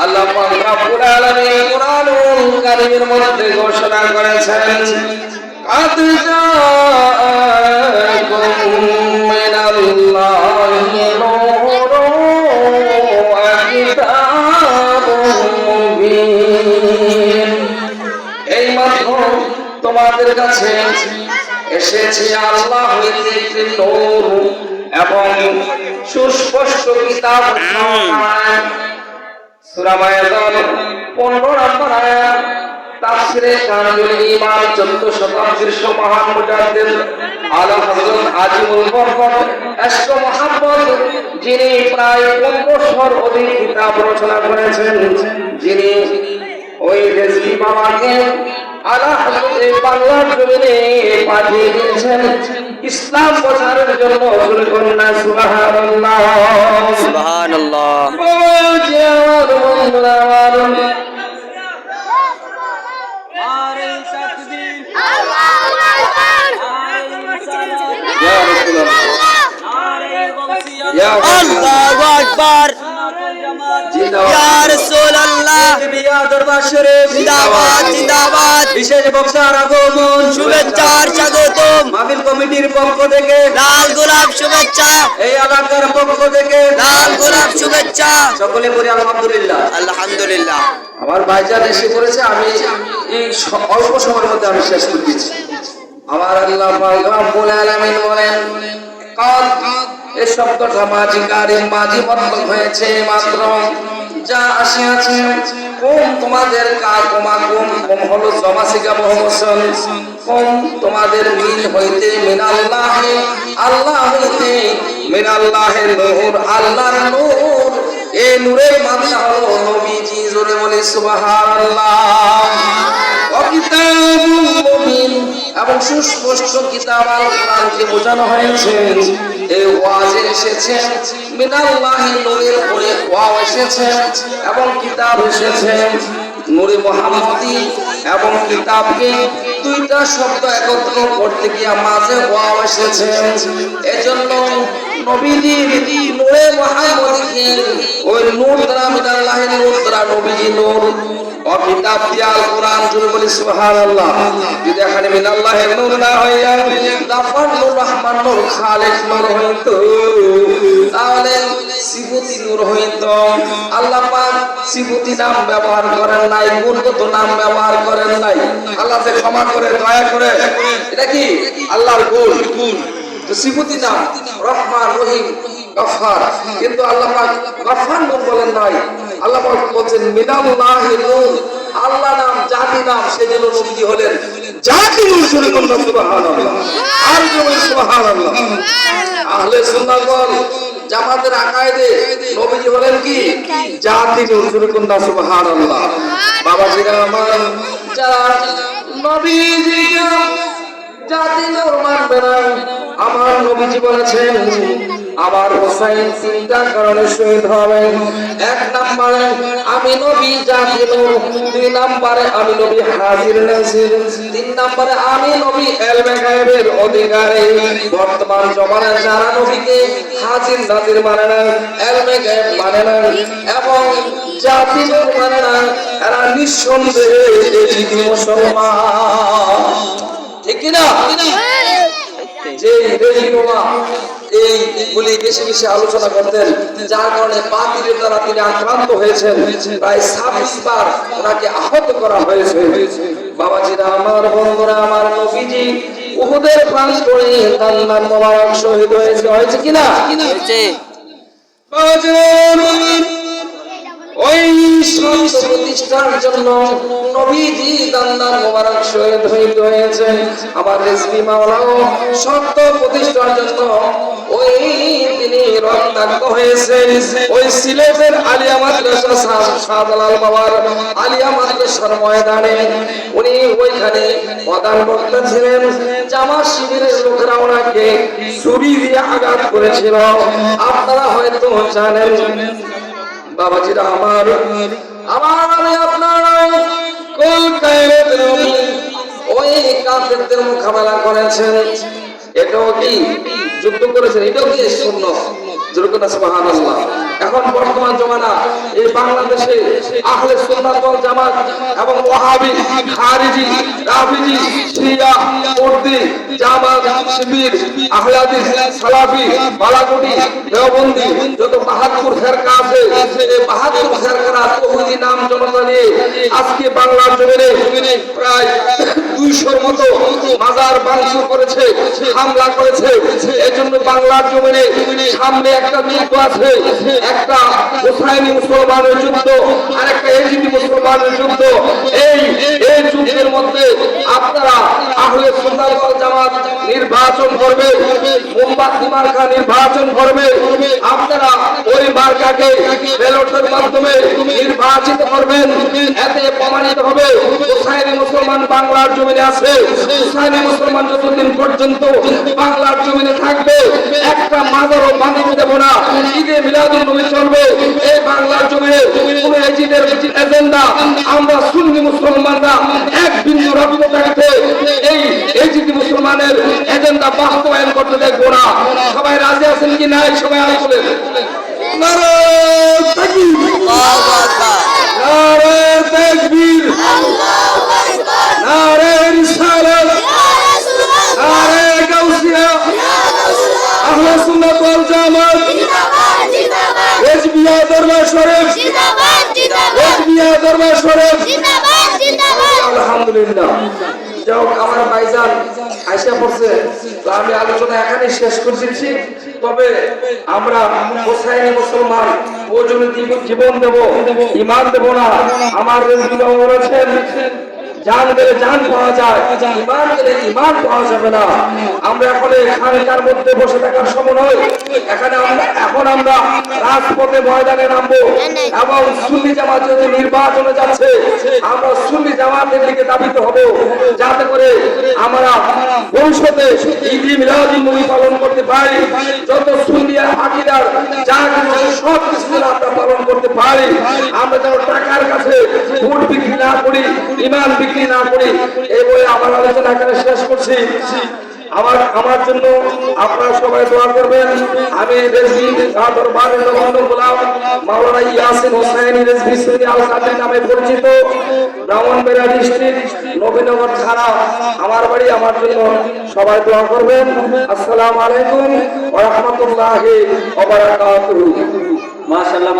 আল্লাহ পাক রব্বুল আলামিন কুরআনুল কারীমের মধ্যে ঘোষণা করেছেন قد جاءكم من الله نور وكتاب مبين এইমাত্র তোমাদের কাছে এসেছে আল্লাহ হইতে একটি নূর এবং সুস্পষ্ট কিতাব সূরা মায়েদার 15 নম্বর আয়াত তাফসীরে কামিলুল ঈমান 14 শতাব্দীর মহান মুজাদ্দিদ আলা হযরত আজিমুল বরকত এশক মুহাম্মদ যিনি প্রায় 1500 অধিক কিতাব রচনা করেছেন, যিনি ওই রেজভী বাবাকে আলা হযরত বাংলার জমিনে পাঠিয়ে দিয়েছেন ইসলাম প্রচারের জন্য। সুবহানাল্লাহ সুবহানাল্লাহ। আল্লাহু আকবার। ইয়া রাসূলুল্লাহ। দরবার শরীফ জিন্দাবাদ জিন্দাবাদ। বিশেষ বক্তার আগমন, শুভেচ্ছার স্বাগতম। মাহফিল কমিটির পক্ষ থেকে লাল গোলাপ শুভেচ্ছা। এই এলাকার পক্ষ থেকে লাল গোলাপ শুভেচ্ছা। সকলে বলি আলহামদুলিল্লাহ আলহামদুলিল্লাহ। আমার ভাইজান এসে পড়েছে, আমি এই অল্প সময়ের মধ্যে আমি শেষ করে দিচ্ছি। আমার আল্লাহ পাক রব্বুল আলামিন বলেন কাদ, এই শব্দটা মাঝি কারিম মাঝি বদল হয়েছে মাত্র, যা আসিয়াছে কোন তোমাদের কোম হলো জমাসিকা বহুবচন, কোন তোমাদের মিন হইতে মিনাল্লাহি আল্লাহ হইতে মিনাল্লাহি নূর আল্লাহর নূর, এই নূরের মাত্রা হলো নবীজি। জোরে বলি সুবহানাল্লাহ। এবং সুস্পষ্ট কিতাব আল কোরআনকে বোঝানো হয়েছে। এই ওয়াজে এসেছে মিনাল্লাহি নূরের পরে ওয়াও এসেছে এবং কিতাব এসেছে নূরে মুহাম্মদি এবং কিতাবকে দুইটা শব্দ একত্র করতে গিয়ে মাঝে ওয়াও এসেছে। এজন্য নবীজি নূরে মুহাম্মদিকে ওই নূর দ্বারা মিনাল্লাহি নূর দ্বারা নবীজি নূর ও কিতাব দিয়াল কোরআন জুড়ে বলি সুবহানাল্লাহ। যদি এখানে মিনাল্লাহির নূর না হইয়া গাফফারুর রহমান নূর খালিক নূর হইতো, তাহলে সিফতি নূর হইতো। আল্লাহ পাক সিফতি নাম ব্যবহার করেন নাই, গুণগত নাম ব্যবহার করেন নাই। আল্লাহ যে ক্ষমা করে দয়া করে, এটা কি আল্লাহর গুণ। তো সিফতি নাম রহমান রহিম গফফার, কিন্তু আল্লাহ পাক গফফার নূর বলেন নাই। আল্লাহ পাক বলেন মিনাল্লাহি নূর, আল্লাহ নাম জাতি নাম, সেজন্য নবী হলেন জাতি নূর। সুবহানাল্লাহ আর জোরে সুবহানাল্লাহ। আহলে সুন্নাত ওয়াল জামাতের আকায়েদে নবী হলেন কি জাতি নূর। সুবহানাল্লাহ। বাবাজিরা আমার, যারা নবীজি জাতি নূর মানবে না, আমার নবীজি বলেছেন আমার হোসেন তিনটা কারণে শহীদ হবে। এক নম্বরে আমি নবী জাতি নূর, দুই নম্বরে আমি নবী হাজির নাজির, তিন নম্বরে আমি নবী ইলমে গায়বের অধিকারী। বর্তমান জমানায় যারা নবীকে হাজির নাজির মানে না, ইলমে গায়ব মানে না এবং জাতি নূর মানে না, এরা নিঃসন্দেহে এই মুসলমান। ঠিক কি না? যে রেজিনোমা এইগুলি বেশি বেশি আলোচনা করতেন, যার কারণে বাতিলের দ্বারা তিনি আক্রান্ত হয়েছেন। প্রায় 26 বার ওনাকে আহত করা হয়েছে। বাবাজিরা আমার, বন্ধুরা আমার, নবীজি উহুদের প্রান্তরে আল্লাহর মোবারক শহীদ হয়েছে। হয়েছে কিনা? হয়েছে। ওই সত্য প্রতিষ্ঠার জন্য নবীজি আল্লাহর মোবারক শহীদ হয়েছে। আমার রেজভী মাওলাও সত্য প্রতিষ্ঠার জন্য ওই তিনি রক্তাক্ত হয়েছে। ওই সিলেটের আলিয়া মাদ্রাসা শাহজালাল বাবার আলিয়া মাদ্রাসার ময়দানে উনি ওইখানে প্রধান বক্তা ছিলেন। জামাত শিবিরের লোকেরা ওনাকে ছুরি দিয়ে আঘাত করেছিল, আপনারা হয়তো জানেন। বাবাজিরা আমার, আমি আপনারা কলকাতায় ওই কাফেরদের মোকাবেলা করেছেন। এটাও কি যুদ্ধ করেছেন? এটাও কি শূন্য? সুবহানাল্লাহ। এখন বর্তমান জমানা এই বাংলাদেশে আহলে সুন্নাত ওয়াল জামাত এবং ওয়াহাবি, খারিজি, রাফিজি, শিয়া, কুর্দি, জামাত, শিবির, আহলে হাদিস, সালাফি, বালাকুটি, দেওবন্দি যত ৭২ ফিরকা আছে, এই ৭২ ফিরকার তৌহিদি নাম জনতা নিয়ে আজকে বাংলার জমিনে প্রায় 200-র মতো মাজার ভাঙচুর করেছে, হামলা করেছে। এজন্য বাংলার জমিনে সামনে একটা যুদ্ধ আছে, একটা হুসাইনি মুসলমানের যুদ্ধ আর একটা এজিদি মুসলমানের যুদ্ধ। এই যুদ্ধের মধ্যে আপনারা আহলে সুন্নাত ওয়াল জামাত নির্বাচন করবে, মোমবাতি মার্কা নির্বাচন করবে। আপনারা ওই মার্কাকে ব্যালটের মাধ্যমে নির্বাচিত করবেন। এতে প্রমাণিত হবে হুসাইনি মুসলমান বাংলার জমিনে আছে। হুসাইনি মুসলমান যতদিন পর্যন্ত বাংলার জমিনে থাকবে একটা মাজারও ভাঙতে দেব না। ঈদে মিলাদুন নবী চলবে এই বাংলার জমিনে। কোন এজিদের এজেন্ডা আমরা সুন্নি মুসলমানরা এক বিন্দু রক্ত থাকতে এই এজিদি মুসলমানের এজেন্ডা বাস্তবায়ন করতে দেখবো না। সবাই রাজি আছেন কি নাই? সবাই আগে বলেন নারে তাকবীর, আল্লাহু আকবার, নারে তাকবীর, আল্লাহু আকবার, নারে রিসালাত, ইয়া রাসূলুল্লাহ, নারে গাউসিয়া, ইয়া রাসূলুল্লাহ, আহলে সুন্নাত ওয়াল জামাত, জিন্দাবাদ জিন্দাবাদ, রেজবিয়া দরবার শরীফ, জিন্দাবাদ জিন্দাবাদ, রেজবিয়া দরবার শরীফ। জিন্দাবাদ জিন্দাবাদ। আলহামদুলিল্লাহ। যাও আমার ভাইজান আইসা পড়ছে, তো আমি আলোচনা এখানে শেষ করছি। তবে আমরা হুসাইনি মুসলমান ও জন্য জীবন দেব, ঈমান দেব না। আমার রেজবি বাবা বলেছেন জান গেলে জান পাওয়া যায়, ঈমান গেলে ঈমান পাওয়া যাবে না। আমরা এখন এখানকার মধ্যে বসে থাকার সময় নয়। এখন আমরা রাজপথে ময়দানে নামবো এবং সুন্নি জামাত যদি নির্বাচনে যাচ্ছে আমরা সুন্নি জামাতের দিকে দাবিত হব, যাতে করে আমরা ভবিষ্যতে ঈদে মিলাদুন নবী পালন করতে পারি। যত সুন্নি আকীদার যা কিছু আছে সব কিছু আমরা পালন করতে পারি। আমরা যেন টাকার কাছে ভোট বিক্রি না করি, ঈমান বিক্রি না করি। এই বলে আমার আলোচনা এখানে শেষ করছি। আমার জন্য আপনারা সবাই দোয়া করবেন। আমি রেজভি দরবারের নবান্ন গোলাম মাওলানা ইয়াসিন হোসেনি রেজভি সুন্নি আল কাদের নামে পরিচিত, ব্রাহ্মণবাড়িয়া ডিস্ট্রিক্ট, নবীনগর থানা আমার বাড়ি। আমার জন্য সবাই দোয়া করবেন। আসসালামু আলাইকুম ওয়া রাহমাতুল্লাহি ওয়া বারাকাতুহু। মাশাআল্লাহ।